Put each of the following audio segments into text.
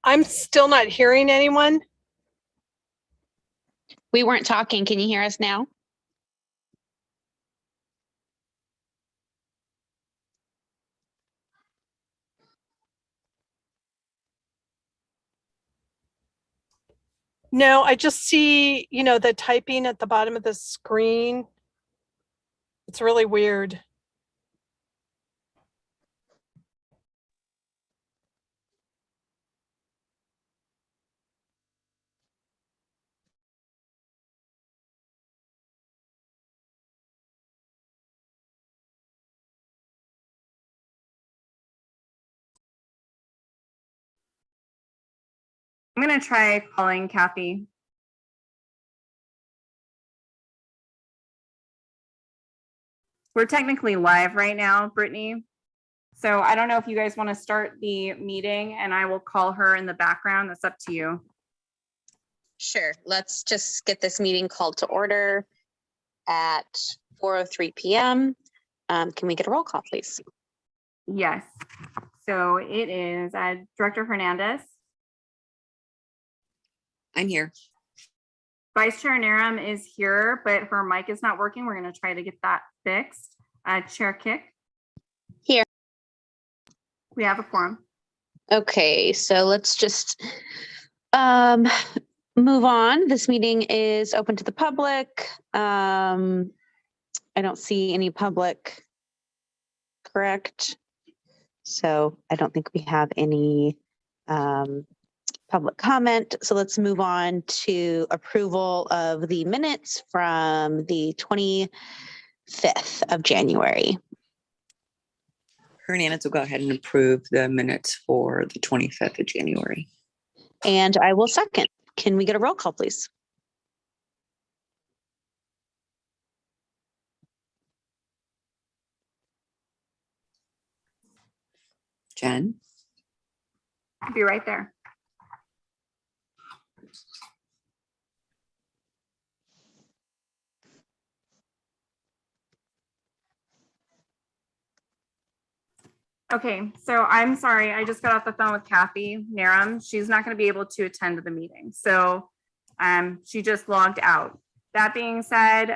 I'm still not hearing anyone. We weren't talking. Can you hear us now? No, I just see, the typing at the bottom of the screen. It's really weird. I'm going to try calling Kathy. We're technically live right now, Brittany. So I don't know if you guys want to start the meeting and I will call her in the background. That's up to you. Sure. Let's just get this meeting called to order at 4:03 p.m. Can we get a roll call, please? Yes. So it is Director Hernandez. I'm here. Vice Chair Naram is here, but her mic is not working. We're going to try to get that fixed. Chair Kick. Here. We have a quorum. Okay, so let's just move on. This meeting is open to the public. I don't see any public, correct? So I don't think we have any public comment. So let's move on to approval of the minutes from the 25th of January. Hernandez will go ahead and approve the minutes for the 25th of January. And I will second. Can we get a roll call, please? Jen? I'll be right there. Okay, so I'm sorry. I just got off the phone with Kathy Naram. She's not going to be able to attend the meeting. So she just logged out. That being said,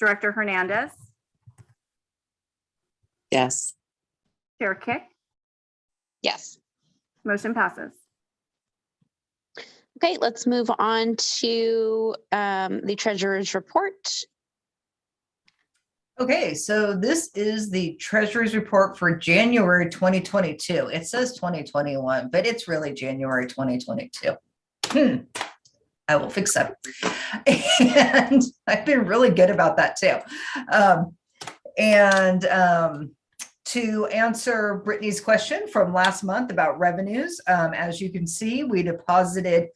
Director Hernandez. Yes. Chair Kick. Yes. Motion passes. Okay, let's move on to the treasurer's report. Okay, so this is the Treasurer's report for January 2022. It says 2021, but it's really January 2022. I will fix that. And I've been really good about that too. To answer Brittany's question from last month about revenues, as you can see, we deposited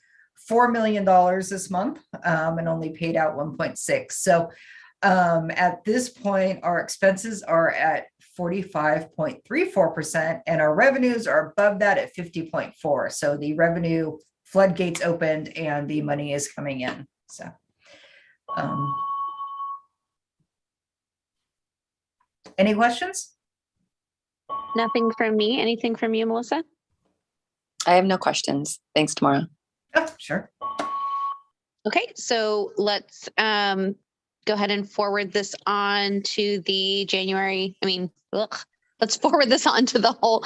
$4 million this month and only paid out 1.6. So at this point, our expenses are at 45.34% and our revenues are above that at 50.4. So the revenue floodgates opened and the money is coming in. So any questions? Nothing from me. Anything from you, Melissa? I have no questions. Thanks, Tamara. Oh, sure. Okay, so let's go ahead and forward this on to the January. Let's forward this on to the whole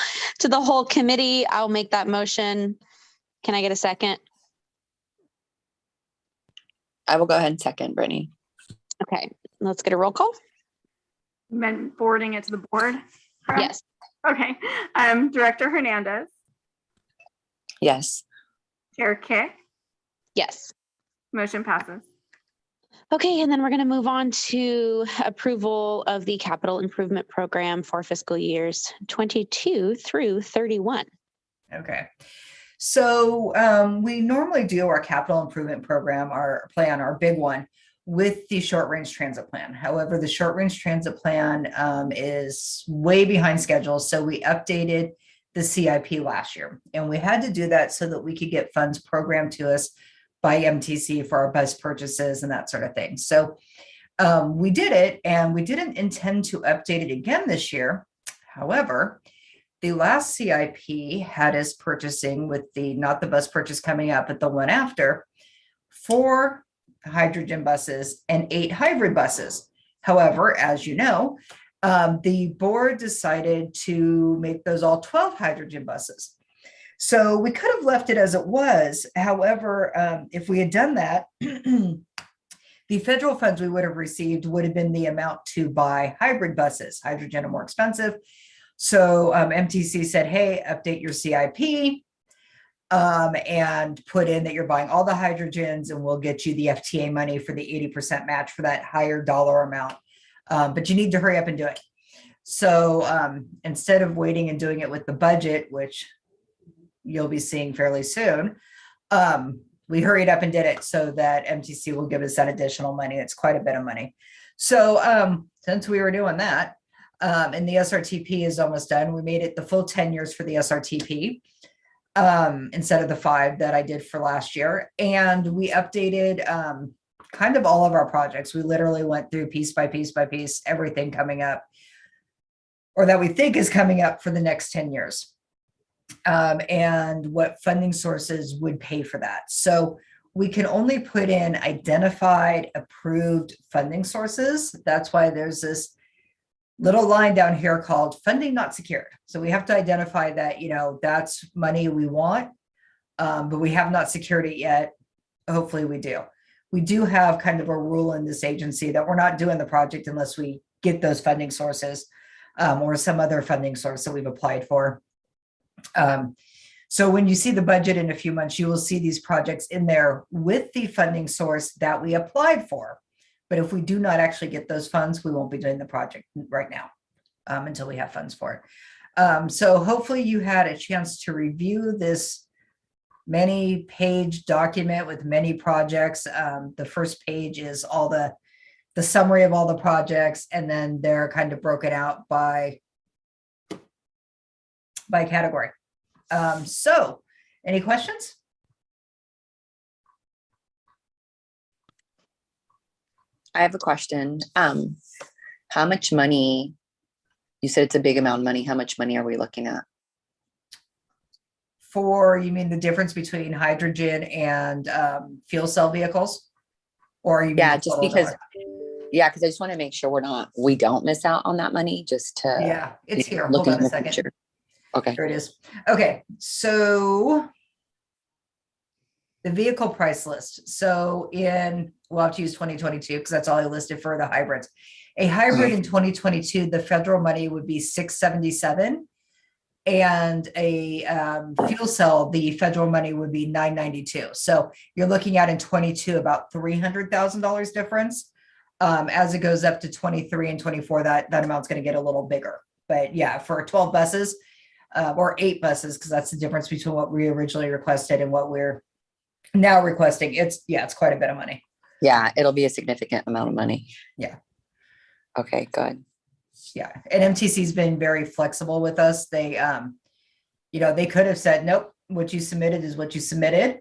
committee. I'll make that motion. Can I get a second? I will go ahead and second, Brittany. Okay, let's get a roll call. Been forwarding it to the board. Correct? Yes. Okay. Director Hernandez. Yes. Chair Kick. Yes. Motion passes. Okay, and then we're going to move on to approval of the capital improvement program for fiscal years 22 through 31. Okay. So we normally do our capital improvement program, our plan, our big one, with the short range transit plan. However, the short range transit plan is way behind schedule. So we updated the CIP last year, and we had to do that so that we could get funds programmed to us by MTC for our bus purchases and that sort of thing. So we did it, and we didn't intend to update it again this year. However, the last CIP had us purchasing with the, not the bus purchase coming up, but the one after, 4 hydrogen buses and 8 hybrid buses. However, as you know, the board decided to make those all 12 hydrogen buses. So we could have left it as it was. However, if we had done that, the federal funds we would have received would have been the amount to buy hybrid buses. Hydrogen are more expensive. So MTC said, hey, update your CIP and put in that you're buying all the hydrogens and we'll get you the FTA money for the 80% match for that higher dollar amount. But you need to hurry up and do it. So instead of waiting and doing it with the budget, which you'll be seeing fairly soon, we hurried up and did it so that MTC will give us that additional money. It's quite a bit of money. So since we were doing that, and the SRTP is almost done, we made it the full 10 years for the SRTP instead of the 5 that I did for last year. And we updated kind of all of our projects. We literally went through piece by piece by piece, everything coming up or that we think is coming up for the next 10 years. And what funding sources would pay for that. So we can only put in identified approved funding sources. That's why there's this little line down here called funding not secured. So we have to identify that, you know, that's money we want, but we have not secured it yet. Hopefully we do. We do have kind of a rule in this agency that we're not doing the project unless we get those funding sources or some other funding source that we've applied for. So when you see the budget in a few months, you will see these projects in there with the funding source that we applied for. But if we do not actually get those funds, we won't be doing the project right now until we have funds for it. So hopefully you had a chance to review this many page document with many projects. The first page is all the summary of all the projects, and then they're kind of broken out by category. So any questions? I have a question. How much money, you said it's a big amount of money. How much money are we looking at? For, you mean the difference between hydrogen and fuel cell vehicles? Or you mean Yeah, the just total because, dollar? because I just want to make sure we don't miss out on that money just to. Yeah, it's here. Hold looking on in a the second. future. Okay. Here it is. Okay, so the vehicle price list. So we'll have to use 2022 because that's all I listed for the hybrids. A hybrid in 2022, the federal money would be 677, and a fuel cell, the federal money would be 992. So you're looking at in 22 about $300,000 difference. As it goes up to 23 and 24, that amount's going to get a little bigger. But yeah, for 12 buses or 8 buses, because that's the difference between what we originally requested and what we're now requesting. It's quite a bit of money. Yeah, it'll be a significant amount of money. Yeah. Okay, good. Yeah. And MTC's been very flexible with us. They, they could have said, nope, what you submitted is what you submitted.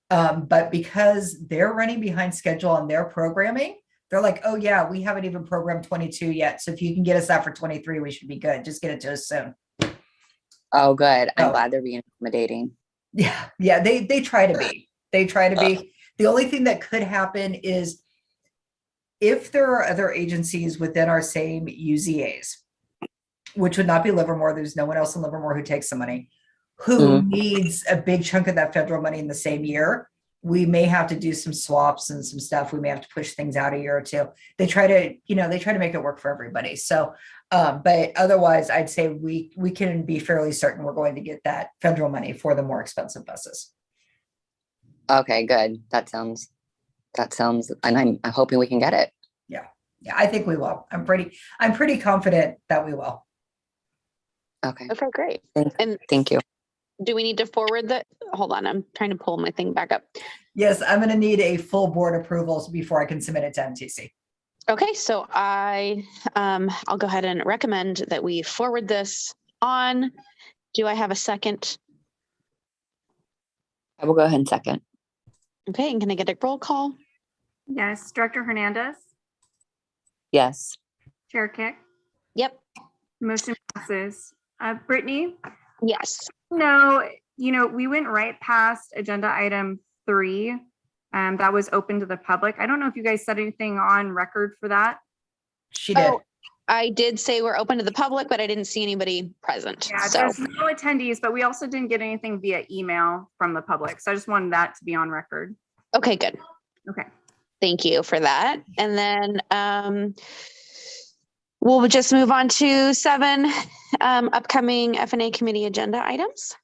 But because they're running behind schedule on their programming, they're like, oh yeah, we haven't even programmed 22 yet. So if you can get us that for 23, we should be good. Just get it to us soon. Oh, good. I'm glad they're being accommodating. Yeah. Yeah. They try to be. They try to be. The only thing that could happen is if there are other agencies within our same UZAs, which would not be Livermore, there's no one else in Livermore who takes the money, who needs a big chunk of that federal money in the same year, we may have to do some swaps and some stuff. We may have to push things out a year or two. They try to make it work for everybody. So, but otherwise I'd say we can be fairly certain we're going to get that federal money for the more expensive buses. Okay, good. That sounds, and I'm hoping we can get it. Yeah, I think we will. I'm pretty confident that we will. Okay. Okay, great. Thank you. Do we need to forward that? Hold on, I'm trying to pull my thing back up. Yes, I'm going to need a full board approval before I can submit it to MTC. Okay, so I'll go ahead and recommend that we forward this on. Do I have a second? I will go ahead and second. Okay, and can I get a roll call? Yes, Director Hernandez, Yes. Chair Kick, Yep. motion passes Brittany? Yes. No, we went right past agenda item 3. That was open to the public. I don't know if you guys said anything on record for that. She did. Oh, I did say we're open to the public, but I didn't see anybody present. Yeah, So, there's no attendees, but we also didn't get anything via email from the public. So I just wanted that to be on record. okay, good. Okay. Thank you for that. And then we'll just move on to 7 upcoming F&A committee agenda items.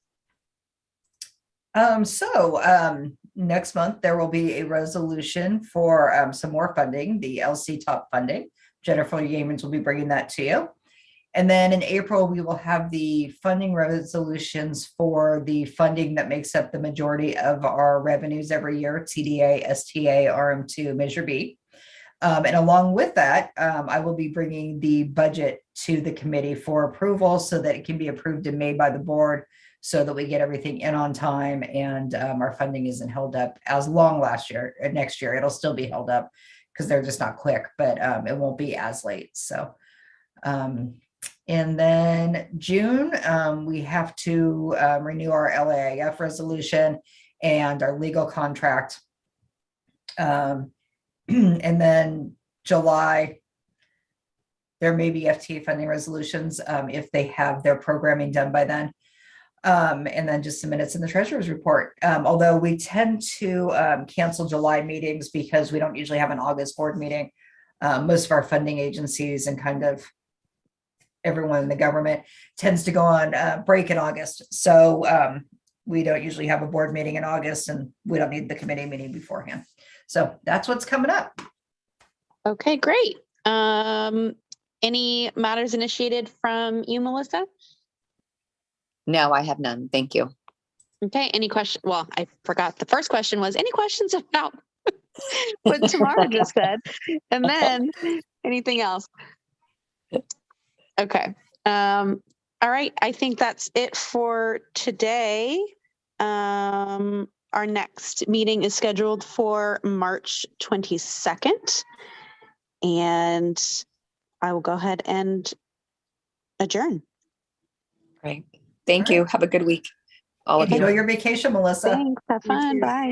Next month, there will be a resolution for some more funding, the LC top funding. Jennifer Yeamans will be bringing that to you. And then in April, we will have the funding resolutions for the funding that makes up the majority of our revenues every year, TDA, STA, RM2, Measure B. And along with that, I will be bringing the budget to the committee for approval so that it can be approved and made by the board so that we get everything in on time and our funding isn't held up as long next year. It'll still be held up because they're just not quick, but it won't be as late. So, and then June, we have to renew our LAIF resolution and our legal contract. And then July, there may be FTA funding resolutions if they have their programming done by then. And then just some minutes in the treasurer's report. Although we tend to cancel July meetings because we don't usually have an August board meeting. Most of our funding agencies and kind of everyone in the government tends to go on break in August. So we don't usually have a board meeting in August and we don't need the committee meeting beforehand. So that's what's coming up. Okay, great. Any matters initiated from you, Melissa? No, I have none. Thank you. Okay, any question? Well, I forgot. The first question was, any questions about what Tamara just said? And then anything else? Okay. All right. I think that's it for today. Our next meeting is scheduled for March 22nd. And I will go ahead and adjourn. Great. Thank All you. right. Have a good week. All of you. Enjoy your vacation, Melissa. Thanks. Have You fun. too. Bye.